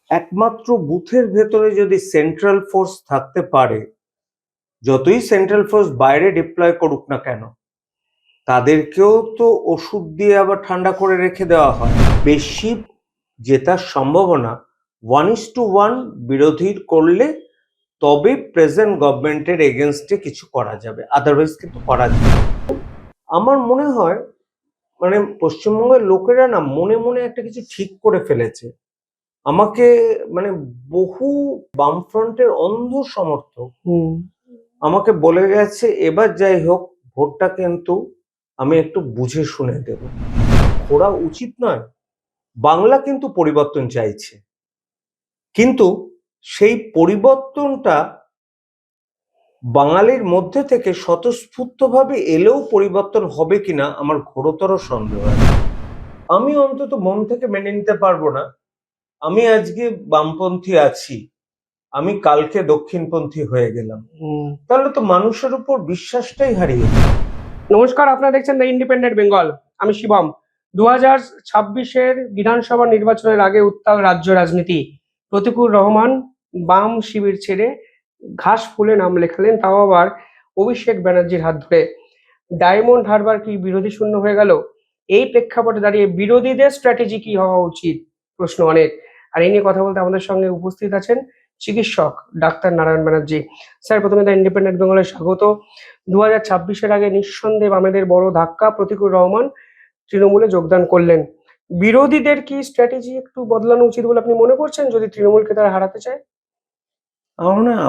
একমাত্র বুথের ভেতরে যদি সেন্ট্রাল ফোর্স থাকতে পারে, যতই সেন্ট্রাল ফোর্স বাইরে ডিপ্লয় করুক না কেন, তাদেরকেও তো ওষুধ দিয়ে আবার ঠান্ডা করে রেখে দেওয়া হয়। বেশি জেতার সম্ভাবনা 1:1 বিরোধীর করলে তবে প্রেজেন্ট গভর্নমেন্টের এগেনস্টে কিছু করা যাবে, আদারওয়াইজ কিন্তু করা যাবে। আমার মনে হয় মানে পশ্চিমবঙ্গের লোকেরা না মনে মনে একটা কিছু ঠিক করে ফেলেছে। আমাকে মানে বহু বামফ্রন্টের অন্ধ সমর্থক আমাকে বলে গেছে, এবার যাই হোক ভোটটা কিন্তু আমি একটু বুঝে শুনে দেব। ঘোরা উচিত নয়। বাংলা কিন্তু পরিবর্তন চাইছে, কিন্তু সেই পরিবর্তনটা বাঙালির মধ্যে থেকে স্বতঃস্ফূর্তভাবে এলেও পরিবর্তন হবে কিনা আমার ঘোরতর সন্দেহ আছে। আমি অন্তত মন থেকে মেনে নিতে পারবো না আমি আজকে বামপন্থী আছি, আমি কালকে দক্ষিণপন্থী হয়ে গেলাম। তাহলে তো মানুষের উপর বিশ্বাসটাই হারিয়ে গেল। নমস্কার, আপনারা দেখছেন দ্য ইন্ডিপেন্ডেন্ট বেঙ্গল। আমি শিবম। 2026-এর বিধানসভা নির্বাচনের আগে উত্তাল রাজ্য রাজনীতি। প্রতিকুর রহমান বাম শিবির ছেড়ে ঘাস ফুলে নাম লেখালেন, তাও আবার অভিষেক ব্যানার্জির হাত ধরে। ডায়মন্ড হারবার কি বিরোধী শূন্য হয়ে গেল? এই প্রেক্ষাপটে দাঁড়িয়ে বিরোধীদের স্ট্র্যাটেজি কি হওয়া উচিত, প্রশ্ন অনেক। আর এই নিয়ে কথা বলতে আমাদের সঙ্গে উপস্থিত আছেন চিকিৎসক ডাক্তার নারায়ণ ব্যানার্জি। স্যার, প্রথমে দ্য ইন্ডিপেন্ডেন্ট বেঙ্গলে স্বাগত। 2026-এর আগে নিঃসন্দেহে বামেদের বড় ধাক্কা, প্রতিকুর রহমান তৃণমূলে যোগদান করলেন। বিরোধীদের কি স্ট্র্যাটেজি একটু বদলানো উচিত বলে আপনি মনে করছেন, যদি তৃণমূলকে তারা হারাতে চায়?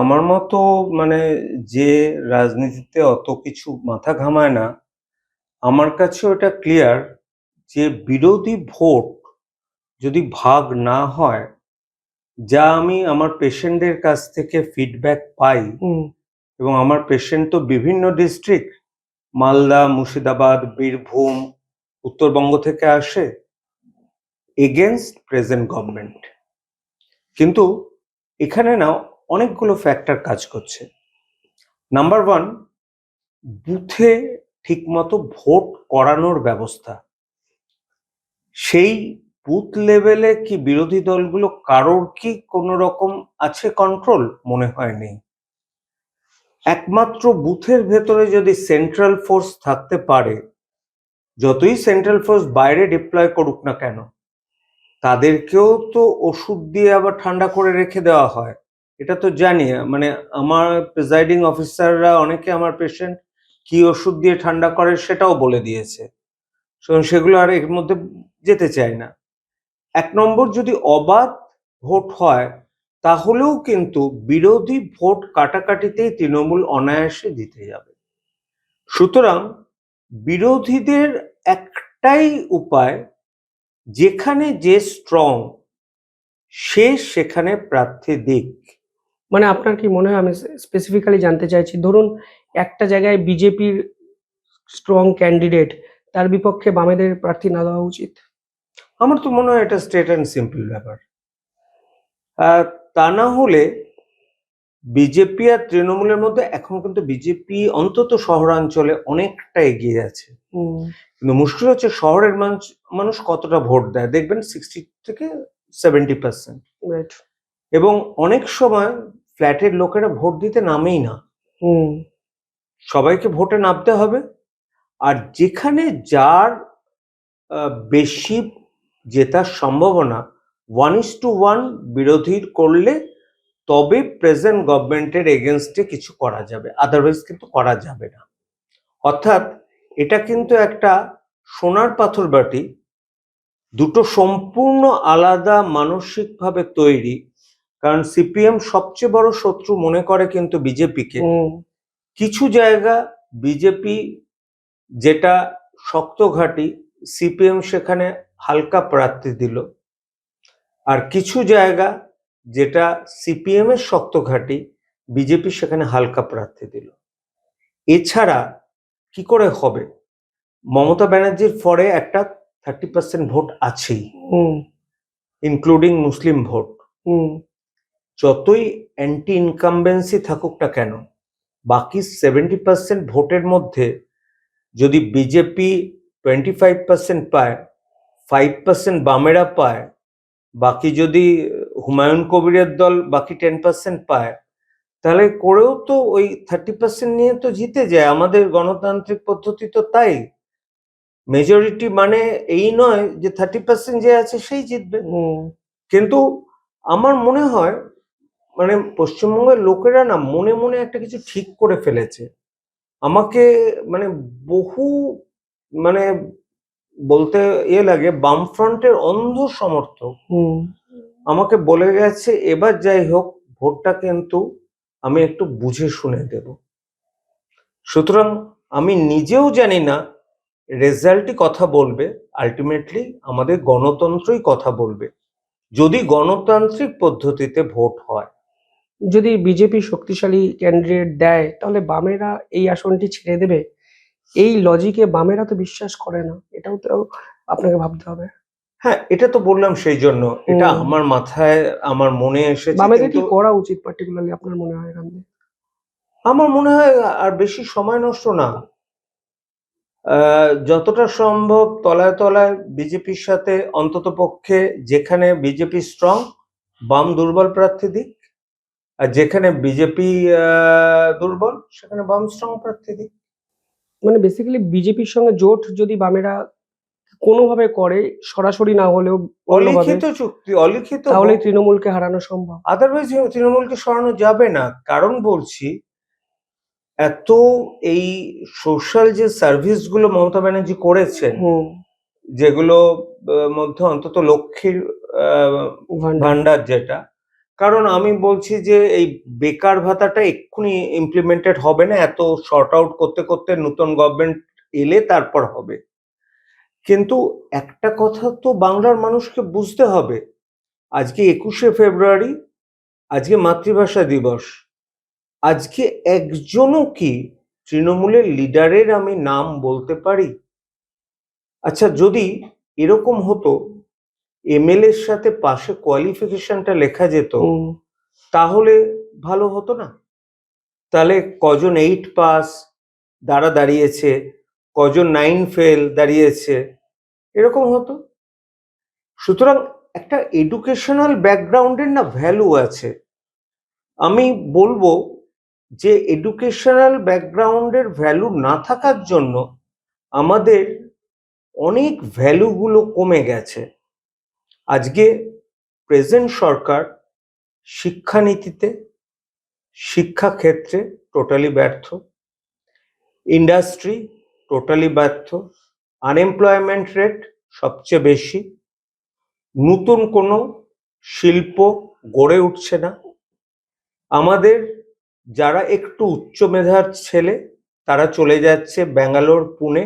আমার মতো মানে যে রাজনীতিতে অত কিছু মাথা ঘামায় না, আমার কাছে ওটা ক্লিয়ার যে বিরোধী ভোট যদি ভাগ না হয়, যা আমি আমার পেশেন্টদের কাছ থেকে ফিডব্যাক পাই, এবং আমার পেশেন্ট তো বিভিন্ন ডিস্ট্রিক্ট, মালদা, মুর্শিদাবাদ, বীরভূম, উত্তরবঙ্গ থেকে আসে, এগেনস্ট প্রেজেন্ট গভর্নমেন্ট। কিন্তু এখানে না অনেকগুলো ফ্যাক্টর কাজ করছে। নাম্বার 1, বুথে ঠিকমতো ভোট করানোর ব্যবস্থা। সেই বুথ লেভেলে কি বিরোধী দলগুলো কারোর কি কোনো রকম আছে কন্ট্রোল? মনে হয় নেই। একমাত্র বুথের ভেতরে যদি সেন্ট্রাল ফোর্স থাকতে পারে, যতই সেন্ট্রাল ফোর্স বাইরে ডিপ্লয় করুক না কেন, তাদেরকেও তো ওষুধ দিয়ে আবার ঠান্ডা করে রেখে দেওয়া হয়। এটা তো জানি, মানে আমার প্রিজাইডিং অফিসাররা অনেকে আমার পেশেন্ট কি ওষুধ দিয়ে ঠান্ডা করে সেটাও বলে দিয়েছে, সেগুলো আর এর মধ্যে যেতে চাই না। 1 নম্বর, যদি অবাধ ভোট হয় তাহলেও কিন্তু বিরোধী ভোট কাটাকাটিতেই তৃণমূল অনায়াসে জিতে যাবে। সুতরাং বিরোধীদের একটাই উপায়, যেখানে যে স্ট্রং সে সেখানে প্রার্থী দিক। মানে আপনার কি মনে হয়, আমি স্পেসিফিক্যালি জানতে চাইছি, ধরুন একটা জায়গায় বিজেপির স্ট্রং ক্যান্ডিডেট, তার বিপক্ষে বামেদের প্রার্থী না দেওয়া উচিত? আমার তো মনে হয় এটা স্ট্রেট অ্যান্ড সিম্পল ব্যাপার। তা না হলে বিজেপি আর তৃণমূলের মধ্যে এখন কিন্তু বিজেপি অন্তত শহরাঞ্চলে অনেকটা এগিয়ে আছে, কিন্তু মুশকিল হচ্ছে শহরের মানুষ কতটা ভোট দেয়। দেখবেন 60-70%, এবং অনেক সময় ফ্ল্যাটের লোকেরা ভোট দিতে নামেই না। সবাইকে ভোটে নামতে হবে, আর যেখানে যার বেশি জেতার সম্ভাবনা 1:1 বিরোধীর করলে তবে প্রেজেন্ট গভর্নমেন্টের এগেনস্টে কিছু করা যাবে, আদারওয়াইজ কিন্তু করা যাবে না। অর্থাৎ এটা কিন্তু একটা সোনার পাথর বাটি, দুটো সম্পূর্ণ আলাদা মানসিকভাবে তৈরি। কারণ সিপিএম সবচেয়ে বড় শত্রু মনে করে কিন্তু বিজেপিকে। কিছু জায়গা বিজেপি যেটা শক্ত ঘাঁটি, সিপিএম সেখানে হালকা প্রার্থী দিল, আর কিছু জায়গা যেটা সিপিএম এর শক্ত ঘাঁটি, বিজেপি সেখানে হালকা প্রার্থী দিল। এছাড়া কি করে হবে? মমতা ব্যানার্জির ফরে একটা 30% ভোট আছেই, ইনক্লুডিং মুসলিম ভোট। যতই অ্যান্টি ইনকামবেন্সি থাকুক না কেন, বাকি 70% ভোটের মধ্যে যদি বিজেপি 25% পায়, 5% বামেরা পায়, বাকি যদি হুমায়ুন কবিরের দল বাকি 10% পায়, তাহলে করেও তো ওই 30% নিয়ে তো জিতে যায়। আমাদের গণতান্ত্রিক পদ্ধতি তো তাই। মেজরিটি মানে এই নয় যে 30% যে আছে সেই জিতবে। কিন্তু আমার মনে হয় মানে পশ্চিমবঙ্গের লোকেরা না মনে মনে একটা কিছু ঠিক করে ফেলেছে। আমাকে মানে বহু মানে বলতে লাগে, বামফ্রন্টের অন্ধ সমর্থক আমাকে বলে গেছে এবার যাই হোক ভোটটা কিন্তু আমি একটু বুঝে শুনে দেব। সুতরাং আমি নিজেও জানি না রেজাল্টই কথা বলবে, আলটিমেটলি আমাদের গণতন্ত্রই কথা বলবে, যদি গণতান্ত্রিক পদ্ধতিতে ভোট হয়। যদি বিজেপি শক্তিশালী ক্যান্ডিডেট দেয় তাহলে বামেরা এই আসনটি ছেড়ে দেবে? এই লজিকে বামেরা তো বিশ্বাস করে না, এটাও তো আপনাকে ভাবতে হবে। হ্যাঁ, এটা তো বললাম সেই জন্য, এটা হুম। আমার মাথায় আমার মনে এসেছে। বামেদের কি কিন্তু করা উচিত পার্টিকুলারলি আপনার মনে হয় এখান থেকে? আমার মনে হয় আর বেশি সময় নষ্ট না, যতটা সম্ভব তলায় তলায় বিজেপির সাথে অন্তত পক্ষে যেখানে বিজেপি স্ট্রং বাম দুর্বল প্রার্থী দিক, আর যেখানে বিজেপি দুর্বল সেখানে বাম স্ট্রং প্রার্থী দিক। মানে বেসিক্যালি বিজেপির সঙ্গে জোট যদি বামেরা কোনোভাবে করে, সরাসরি না হলেও অন্যভাবে, অলিখিত চুক্তি, অলিখিত তাহলে হোক, তৃণমূলকে হারানো সম্ভব। আদারওয়াইজ তৃণমূলকে সরানো যাবে না। কারণ বলছি, এত এই সোশ্যাল যে সার্ভিস গুলো মমতা ব্যানার্জি করেছেন, যেগুলো মধ্যে অন্তত লক্ষ্মীর ভান্ডার। ভান্ডার যেটা, কারণ আমি বলছি যে এই বেকার ভাতাটা এক্ষুনি ইমপ্লিমেন্টেড হবে না, এত শর্ট আউট করতে করতে নতুন গভর্নমেন্ট এলে তারপর হবে। কিন্তু একটা কথা তো বাংলার মানুষকে বুঝতে হবে, আজকে 21শে ফেব্রুয়ারি, আজকে মাতৃভাষা দিবস, আজকে একজনও কি তৃণমূলের লিডারের আমি নাম বলতে পারি? আচ্ছা, যদি এরকম হতো এমএলএ এর সাথে পাশে কোয়ালিফিকেশনটা লেখা যেত, তাহলে ভালো হতো না? তাহলে কজন 8 পাস দাঁড়িয়েছে, কজন 9 ফেল দাঁড়িয়েছে, এরকম হতো। সুতরাং একটা এডুকেশনাল ব্যাকগ্রাউন্ডের না ভ্যালু আছে। আমি বলবো যে এডুকেশনাল ব্যাকগ্রাউন্ডের ভ্যালু না থাকার জন্য আমাদের অনেক ভ্যালুগুলো কমে গেছে। আজকে প্রেজেন্ট সরকার শিক্ষানীতিতে, শিক্ষাক্ষেত্রে টোটালি ব্যর্থ, ইন্ডাস্ট্রি টোটালি ব্যর্থ, আনএমপ্লয়মেন্ট রেট সবচেয়ে বেশি, নতুন কোনো শিল্প গড়ে উঠছে না। আমাদের যারা একটু উচ্চ মেধার ছেলে তারা চলে যাচ্ছে ব্যাঙ্গালোর, পুনে,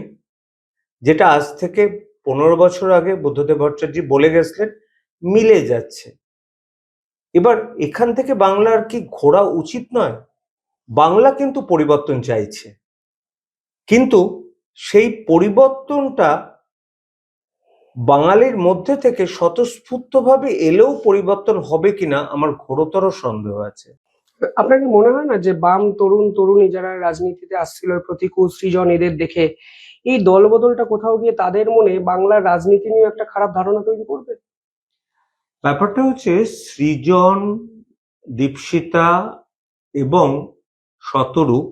যেটা আজ থেকে 15 বছর আগে বুদ্ধদেব ভট্টাচার্য বলে গেছিলেন মিলে যাচ্ছে। এবার এখান থেকে বাংলার কি ঘোরা উচিত নয়? বাংলা কিন্তু পরিবর্তন চাইছে, কিন্তু সেই পরিবর্তনটা বাঙালির মধ্যে থেকে স্বতঃস্ফূর্তভাবে এলেও পরিবর্তন হবে কিনা আমার ঘোরতর সন্দেহ আছে। আপনার কি মনে হয় না যে বাম তরুণ তরুণী যারা রাজনীতিতে আসছিল, প্রতিকূল সৃজন এদের দেখে এই দলবদলটা কোথাও গিয়ে তাদের মনে বাংলার রাজনীতি নিয়ে একটা খারাপ ধারণা তৈরি করবে? ব্যাপারটা হচ্ছে সৃজন, দীপশিতা এবং শতরূপ,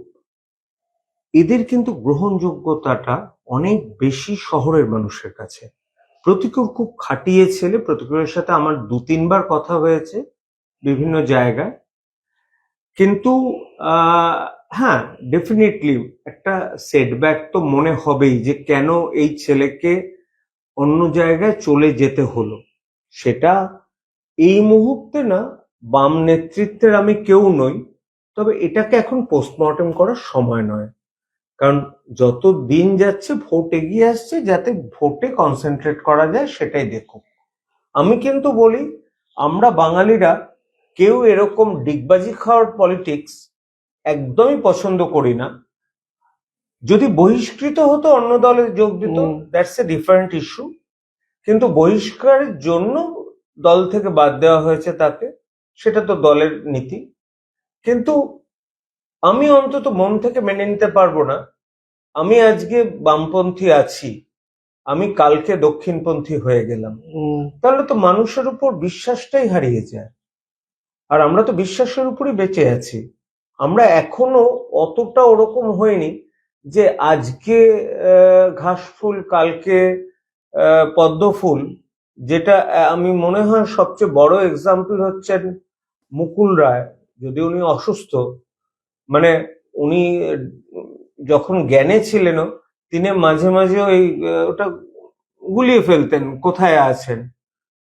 এদের কিন্তু গ্রহণযোগ্যতাটা অনেক বেশি শহরের মানুষের কাছে। প্রতিকূল খুব খাটিয়ে ছেলে, প্রতিকূলের সাথে আমার 2-3 বার কথা হয়েছে বিভিন্ন জায়গায়, কিন্তু হ্যাঁ, ডেফিনেটলি একটা সেটব্যাক তো মনে হবেই যে কেন এই ছেলেকে অন্য জায়গায় চলে যেতে হলো। সেটা এই মুহূর্তে না, বাম নেতৃত্বের আমি কেউ নই, তবে এটাকে এখন পোস্টমর্টেম করার সময় নয়। কারণ যত দিন যাচ্ছে ভোট এগিয়ে আসছে, যাতে ভোটে কনসেন্ট্রেট করা যায় সেটাই দেখুক। আমি কিন্তু বলি, আমরা বাঙালিরা কেউ এরকম ডিগবাজি খাওয়ার পলিটিক্স একদমই পছন্দ করি না। যদি বহিষ্কৃত হতো, অন্য দলে যোগ দিত, দ্যাটস এ ডিফারেন্ট ইস্যু, কিন্তু বহিষ্কারের জন্য দল থেকে বাদ দেওয়া হয়েছে তাকে, সেটা তো দলের নীতি। কিন্তু আমি অন্তত মন থেকে মেনে নিতে পারবো না আমি আজকে বামপন্থী আছি, আমি কালকে দক্ষিণপন্থী হয়ে গেলাম, তাহলে তো মানুষের উপর বিশ্বাসটাই হারিয়ে যায়। আর আমরা তো বিশ্বাসের উপরই বেঁচে আছি। আমরা এখনো অতটা ওরকম হয়নি যে আজকে ঘাস ফুল, কালকে পদ্ম ফুল। যেটা আমি মনে হয় সবচেয়ে বড় এক্সাম্পল হচ্ছেন মুকুল রায়। যদি উনি অসুস্থ, মানে উনি যখন জ্ঞানে ছিলেন তিনি মাঝে মাঝে ওই ওটা গুলিয়ে ফেলতেন কোথায় আছেন।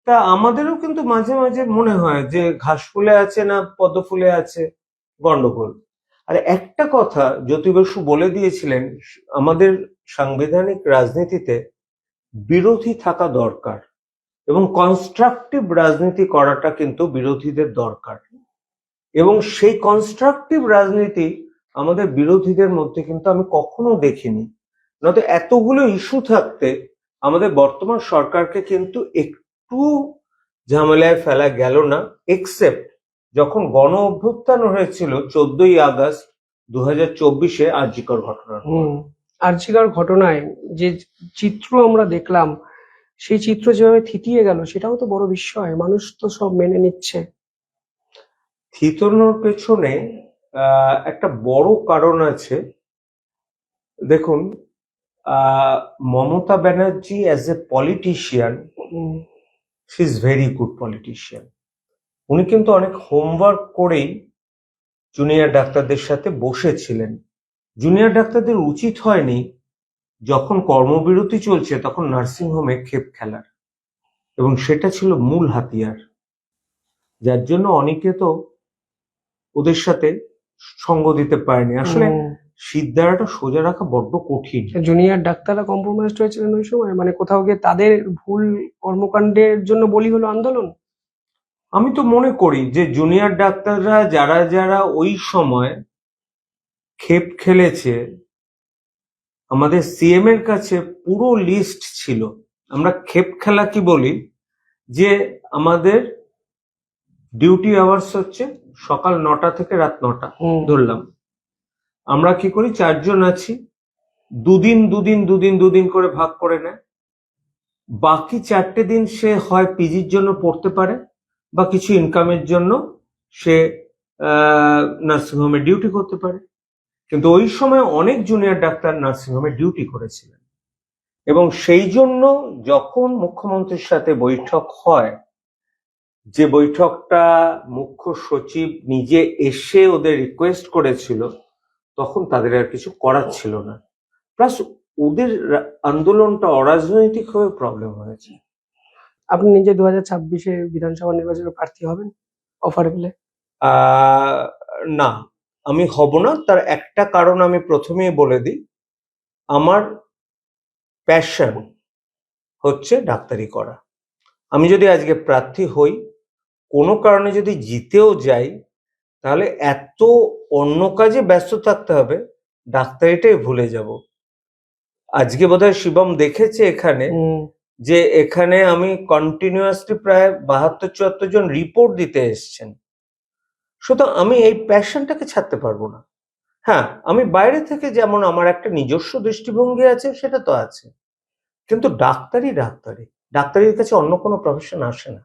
তা আমাদেরও কিন্তু মাঝে মাঝে মনে হয় যে ঘাস ফুলে আছে না পদ্ম ফুলে আছে, গন্ডগোল। আর একটা কথা জ্যোতি বসু বলে দিয়েছিলেন, আমাদের সাংবিধানিক রাজনীতিতে বিরোধী থাকা দরকার এবং কনস্ট্রাকটিভ রাজনীতি করাটা কিন্তু বিরোধীদের দরকার। এবং সেই কনস্ট্রাকটিভ রাজনীতি আমাদের বিরোধীদের মধ্যে কিন্তু আমি কখনো দেখিনি। নয়তো এতগুলো ইস্যু থাকতে আমাদের বর্তমান সরকারকে কিন্তু একটু ঝামেলায় ফেলা গেল না, এক্সেপ্ট যখন গণ অভ্যুত্থান হয়েছিল 14ই আগস্ট 2024-এ আরজিকর ঘটনার পর। আরজিকর ঘটনায় যে চিত্র আমরা দেখলাম, সেই চিত্র যেভাবে থিতিয়ে গেল, সেটাও তো বড় বিস্ময়। মানুষ তো সব মেনে নিচ্ছে। থিতনোর পেছনে একটা বড় কারণ আছে। দেখুন, Mamata Banerjee as a politician, she is very good politician. উনি কিন্তু অনেক হোমওয়ার্ক করেই জুনিয়র ডাক্তারদের সাথে বসেছিলেন। জুনিয়র ডাক্তারদের উচিত হয়নি যখন কর্মবিরতি চলছে তখন নার্সিংহোমে খেপ খেলার, এবং সেটা ছিল মূল হাতিয়ার, যার জন্য অনেকে তো ওদের সাথে সঙ্গ দিতে পারেনি। আসলে সিদ্ধারাটা সোজা রাখা বড্ড কঠিন। জুনিয়র ডাক্তাররা কম্প্রোমাইজ হয়েছিলেন ওই সময়, মানে কোথাও গিয়ে তাদের ভুল কর্মকাণ্ডের জন্য বলি হলো আন্দোলন। আমি তো মনে করি যে জুনিয়র ডাক্তাররা যারা যারা ওই সময় খেপ খেলেছে, আমাদের সিএম এর কাছে পুরো লিস্ট ছিল। আমরা খেপ খেলা কি বলি, যে আমাদের ডিউটি আওয়ার্স হচ্ছে সকাল 9টা থেকে রাত 9টা ধরলাম। আমরা কি করি, 4 জন আছি, দুদিন করে ভাগ করে নেয়। বাকি 4টে দিন সে হয় পিজির জন্য পড়তে পারে বা কিছু ইনকামের জন্য সে নার্সিংহোমে ডিউটি করতে পারে। কিন্তু ওই সময় অনেক জুনিয়র ডাক্তার নার্সিংহোমে ডিউটি করেছিলেন, এবং সেই জন্য যখন মুখ্যমন্ত্রীর সাথে বৈঠক হয়, যে বৈঠকটা মুখ্য সচিব নিজে এসে ওদের রিকোয়েস্ট করেছিল, তখন তাদের আর কিছু করার ছিল না। প্লাস ওদের আন্দোলনটা অরাজনৈতিক হয়ে প্রবলেম হয়েছে। আপনি নিজে 2026-এ বিধানসভা নির্বাচনে প্রার্থী হবেন অফার পেলে? না, আমি হব না। তার একটা কারণ আমি প্রথমেই বলে দিই, আমার প্যাশন হচ্ছে ডাক্তারি করা। আমি যদি আজকে প্রার্থী হই, কোনো কারণে যদি জিতেও যাই, তাহলে এত অন্য কাজে ব্যস্ত থাকতে হবে, ডাক্তারিটাই ভুলে যাব। আজকে বোধহয় শিবম দেখেছে এখানে যে এখানে আমি কন্টিনিউয়াসলি প্রায় 72-74 জন রিপোর্ট দিতে এসছেন। সুতরাং আমি এই প্যাশনটাকে ছাড়তে পারবো না। হ্যাঁ, আমি বাইরে থেকে যেমন আমার একটা নিজস্ব দৃষ্টিভঙ্গি আছে, সেটা তো আছে, কিন্তু ডাক্তারির কাছে অন্য কোনো প্রফেশন আসে না,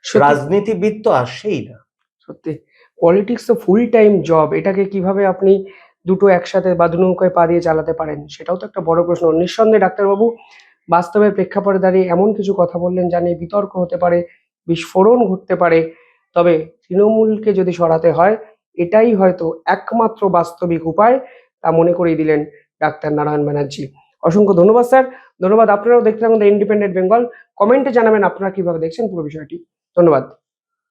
রাজনীতিবিদ তো আসেই না। সত্যি, পলিটিক্স তো ফুল টাইম জব। এটাকে কিভাবে আপনি দুটো একসাথে বা দু নৌকায় পা দিয়ে চালাতে পারেন, সেটাও তো একটা বড় প্রশ্ন। নিঃসন্দেহে ডাক্তারবাবু বাস্তবের প্রেক্ষাপটে দাঁড়িয়ে এমন কিছু কথা বললেন যা নিয়ে বিতর্ক হতে পারে, বিস্ফোরণ ঘটতে পারে। তবে তৃণমূলকে যদি সরাতে হয়, এটাই হয়তো একমাত্র বাস্তবিক উপায়, তা মনে করিয়ে দিলেন ডাক্তার নারায়ণ ব্যানার্জি। অসংখ্য ধন্যবাদ স্যার। ধন্যবাদ। আপনারাও দেখতে থাকুন দ্য ইন্ডিপেন্ডেন্ট বেঙ্গল। কমেন্টে জানাবেন আপনারা কিভাবে দেখছেন পুরো বিষয়টি। ধন্যবাদ।